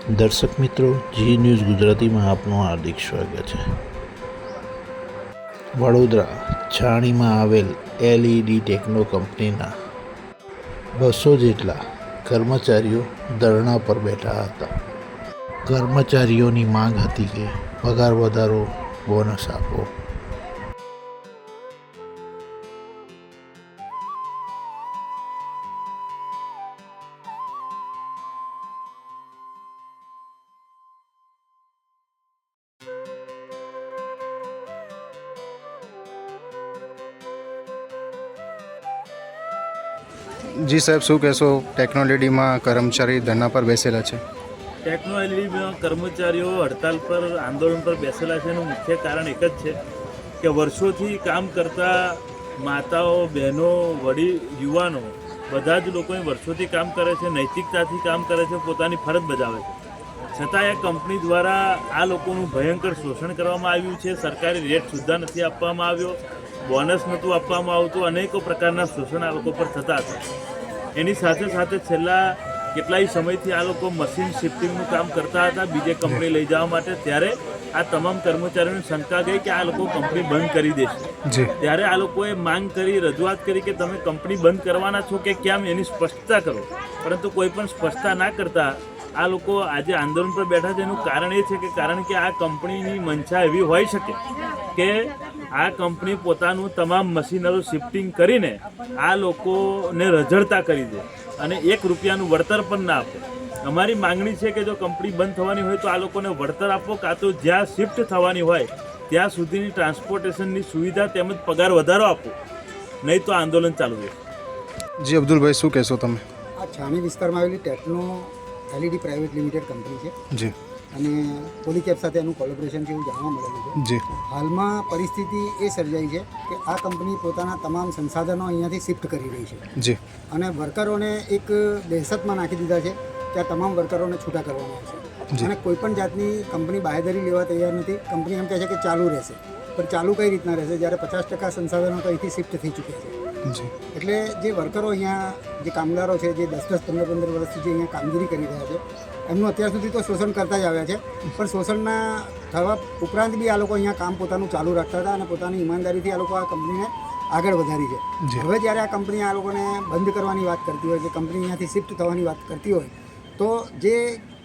દર્શક મિત્રો, જી ન્યૂઝ ગુજરાતીમાં આપનું હાર્દિક સ્વાગત છે। વડોદરા છાણીમાં આવેલ LED ટેકનો કંપનીના 200 જેટલા કર્મચારીઓ ધરણા પર બેઠા હતા। કર્મચારીઓની માંગ હતી કે પગાર વધારો, બોનસ આપો। જી સાહેબ, શું કહેશો? ટેકનોલોજીમાં કર્મચારી ધરણા પર બેસેલા છે। ટેકનોલોજીમાં કર્મચારીઓ હડતાલ પર, આંદોલન પર બેસેલા છે એનું મુખ્ય કારણ એક જ છે કે વર્ષોથી કામ કરતા માતાઓ, બહેનો, વડીલ, યુવાનો બધા જ લોકો વર્ષોથી કામ કરે છે, નૈતિકતાથી કામ કરે છે, પોતાની ફરજ બજાવે છે। છતાં એ કંપની દ્વારા આ લોકોનું ભયંકર શોષણ કરવામાં આવ્યું છે। સરકારી રેટ સુદ્ધા નથી આપવામાં આવ્યો, બોનસ નહોતું આપવામાં આવતું, અનેકો પ્રકારના શોષણ આ લોકો પર થતા હતા। એની સાથે સાથે છેલ્લા કેટલાય સમયથી આ લોકો મશીન શિફ્ટિંગનું કામ કરતા હતા બીજે કંપની લઈ જવા માટે। ત્યારે આ તમામ કર્મચારીઓની શંકા ગઈ કે આ લોકો કંપની બંધ કરી દેશે। ત્યારે આ લોકોએ માંગ કરી, રજૂઆત કરી કે તમે કંપની બંધ કરવાના છો કે કેમ, એની સ્પષ્ટતા કરો। પરંતુ કોઈ પણ સ્પષ્ટતા ના કરતા આ લોકો આજે આંદોલન પર બેઠા છે। એનું કારણ એ છે કે કારણ કે આ કંપનીની મંશા એવી હોઈ શકે કે આ કંપની પોતાનું તમામ મશીનરો શિફ્ટિંગ કરીને આ લોકોને રઝળતા કરી દે અને 1 રૂપિયાનું વળતર પણ ના આપે। અમારી માંગણી છે કે જો કંપની બંધ થવાની હોય તો આ લોકોને વળતર આપો, કાં તો જ્યાં શિફ્ટ થવાની હોય ત્યાં સુધીની ટ્રાન્સપોર્ટેશનની સુવિધા તેમજ પગાર વધારો આપો, નહીં તો આંદોલન ચાલુ રહેશે। જી અબ્દુલભાઈ, શું કહેશો તમે? આ છાણી વિસ્તારમાં આવેલી techno LED private limited company છે જી, અને પોલીકેપ સાથે એનું કોલેબોરેશન છે એવું જાણવા મળેલું છે। જી, હાલમાં પરિસ્થિતિ એ સર્જાઈ છે કે આ કંપની પોતાના તમામ સંસાધનો અહીંયાથી શિફ્ટ કરી રહી છે જી, અને વર્કરોને એક દહેશતમાં નાખી દીધા છે કે આ તમામ વર્કરોને છૂટા કરવામાં આવશે અને કોઈ પણ જાતની કંપની બાહેધરી લેવા તૈયાર નથી। કંપની એમ કહે છે કે ચાલુ રહેશે, પણ ચાલુ કઈ રીતના રહેશે જ્યારે 50% સંસાધનો તો અહીંથી શિફ્ટ થઈ ચૂક્યા છે। જી, એટલે જે વર્કરો અહીંયા, જે કામદારો છે, જે 10-10, 15-15 વર્ષથી જે અહીંયા કામગીરી કરી રહ્યા છે, એમનું અત્યાર સુધી તો શોષણ કરતા જ આવ્યા છે, પણ શોષણના થવા ઉપરાંત બી આ લોકો અહીંયા કામ પોતાનું ચાલુ રાખતા હતા અને પોતાની ઈમાનદારીથી આ લોકો આ કંપનીને આગળ વધારી છે। હવે જ્યારે આ કંપની આ લોકોને બંધ કરવાની વાત કરતી હોય, કે કંપની અહીંયાથી શિફ્ટ થવાની વાત કરતી હોય, તો જે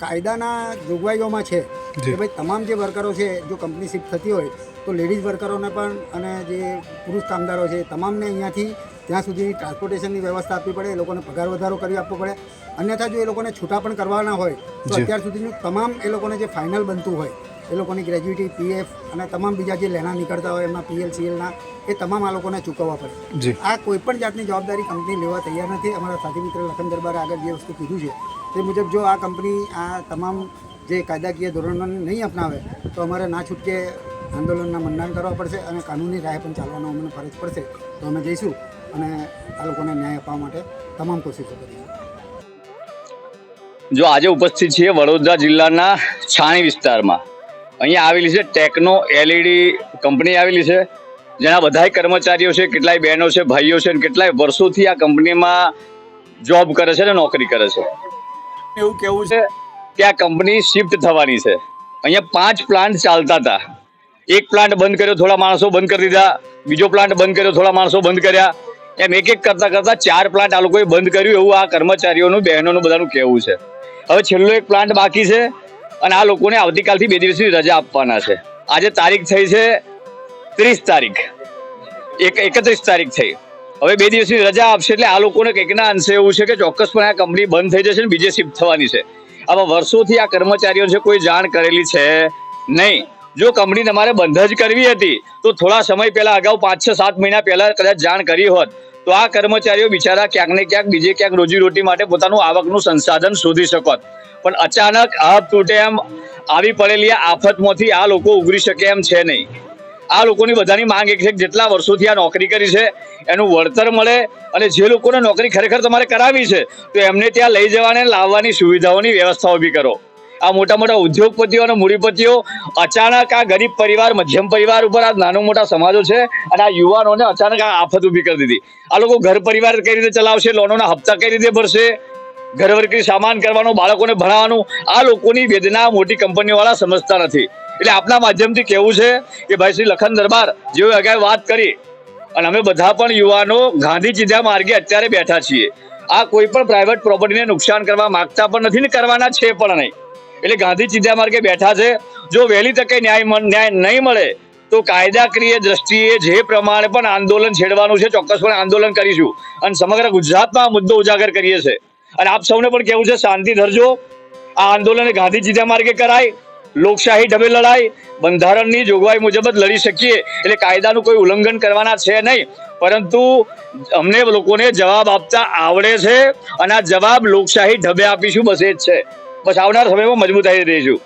કાયદાના જોગવાઈઓમાં છે કે ભાઈ તમામ જે વર્કરો છે, જો કંપની શિફ્ટ થતી હોય તો લેડીઝ વર્કરોને પણ અને જે પુરુષ કામદારો છે તમામને અહીંયાથી ત્યાં સુધી ટ્રાન્સપોર્ટેશનની વ્યવસ્થા આપવી પડે, એ લોકોને પગાર વધારો કરી આપવો પડે। અન્યથા જો એ લોકોને છૂટા પણ કરવાના હોય તો અત્યાર સુધીનું તમામ એ લોકોને જે ફાઇનલ બનતું હોય, એ લોકોની ગ્રેજ્યુટી, PF અને તમામ બીજા જે લેણા નીકળતા હોય એમના PLCLના, એ તમામ આ લોકોને ચૂકવવા પડે। આ કોઈપણ જાતની જવાબદારી કંપની લેવા તૈયાર નથી। અમારા સાથી મિત્ર લખન દરબારે આગળ જે વસ્તુ કીધું છે તે મુજબ જો આ કંપની આ તમામ જે કાયદાકીય ધોરણોને નહીં અપનાવે તો અમારે ના છૂટકે આંદોલનના મંડાણ કરવા પડશે અને કાનૂની રાહે પણ ચાલવાનો અમને ફરજ પડશે, તો અમે જઈશું અને આ લોકોને ન્યાય આપવા માટે તમામ કોશિશો કરીશું। જો આજે ઉપસ્થિત છીએ વડોદરા જિલ્લાના છાણી વિસ્તારમાં, અહીંયા આવેલી છે ટેકનો LED કંપની આવેલી છે, જેના બધાય કર્મચારીઓ છે, કેટલાય બહેનો છે, ભાઈઓ છે, અને કેટલાય વર્ષોથી આ કંપનીમાં જોબ કરે છે અને નોકરી કરે છે। એવું કેવું છે કે આ કંપની શિફ્ટ થવાની છે। અહીંયા 5 પ્લાન્ટ ચાલતા હતા, એક પ્લાન્ટ બંધ કર્યો, થોડા માણસો બંધ કરી દીધા, બીજો પ્લાન્ટ બંધ કર્યો, થોડા માણસો બંધ કર્યા, એમ એક કરતા 4 પ્લાન્ટ આ લોકોએ બંધ કર્યું, એવું આ કર્મચારીઓનું, બહેનોનું બધાનું કહેવું છે। હવે છેલ્લો એક પ્લાન્ટ બાકી છે અને આ લોકોને આવતીકાલથી 2 દિવસની રજા આપવાના છે। આજે તારીખ થઈ છે 30 તારીખ, 31 તારીખ થઈ। હવે 2 દિવસની રજા આપશે એટલે આ લોકોને કંઈકના અંશે એવું છે કે ચોક્કસપણે આ કંપની બંધ થઈ જશે ને બીજે શિફ્ટ થવાની છે। આવા વર્ષોથી આ કર્મચારીઓ છે કોઈ જાણ કરેલી છે નહીં। જો કંપની તમારે બંધ જ કરવી હતી તો થોડા સમય પહેલા, અગાઉ 5, 6, 7 મહિના પહેલા કદાચ જાણ કરી હોત તો આ કર્મચારીઓ બિચારા ક્યાંક ને ક્યાંક બીજે ક્યાંક રોજીરોટી માટે પોતાનું આવકનું સંસાધન શોધી શકત, પણ અચાનક આપ તૂટે એમ આવી પડેલી આ આફતમાંથી આ લોકો ઉગરી શકે એમ છે નહીં। આ લોકોની બધાની માંગ એક છે કે જેટલા વર્ષોથી આ નોકરી કરી છે એનું વળતર મળે, અને જે લોકોને નોકરી ખરેખર તમારે કરાવી છે તો એમને ત્યાં લઈ જવાને લાવવાની સુવિધાઓની વ્યવસ્થા ઊભી કરો। આ મોટા મોટા ઉદ્યોગપતિઓ અને મૂડીપતિઓ અચાનક આ ગરીબ પરિવાર, મધ્યમ પરિવાર ઉપર, આ નાના મોટા સમાજો છે અને આ યુવાનોને અચાનક આ આફત ઊભી કરી દીધી। આ લોકો ઘર પરિવાર કઈ રીતે ચલાવશે, લોનોના હપ્તા કઈ રીતે ભરશે, ઘરવકરી સામાન કરવાનું, બાળકોને ભણાવવાનું, આ લોકોની વેદના મોટી કંપનીવાળા સમજતા નથી. એટલે આપના માધ્યમથી કહેવું છે કે ભાઈ શ્રી લખન દરબાર જેઓએ અગાઉ વાત કરી, અને અમે બધા પણ યુવાનો ગાંધી ચીધા માર્ગે અત્યારે બેઠા છીએ. આ કોઈ પણ પ્રાઇવેટ પ્રોપર્ટીને નુકસાન કરવા માંગતા પણ નથી ને કરવાના છે પણ નહીં. એટલે ગાંધી ચીધા માર્ગે બેઠા છે. જો વહેલી તકે ન્યાય નહીં મળે તો કાયદાકીય દ્રષ્ટિએ જે પ્રમાણે પણ આંદોલન છેડવાનું છે, ચોક્કસપણે આંદોલન કરીશું અને સમગ્ર ગુજરાતમાં આ મુદ્દો ઉજાગર કરીએ છીએ. અને આપ સૌને પણ કહેવું છે, શાંતિ ધરજો. આ આંદોલન ગાંધી ચીધા માર્ગે કરાય, લોકશાહી ઢબે લડાય, બંધારણની જોગવાઈ મુજબ જ લડી શકીએ. એટલે કાયદાનું કોઈ ઉલ્લંઘન કરવાના છે નહીં, પરંતુ અમને લોકોને જવાબ આપતા આવડે છે અને આ જવાબ લોકશાહી ઢબે આપીશું. બસ એ જ છે. બસ આવનાર સમયમાં મજબૂતાઈ રહીશું.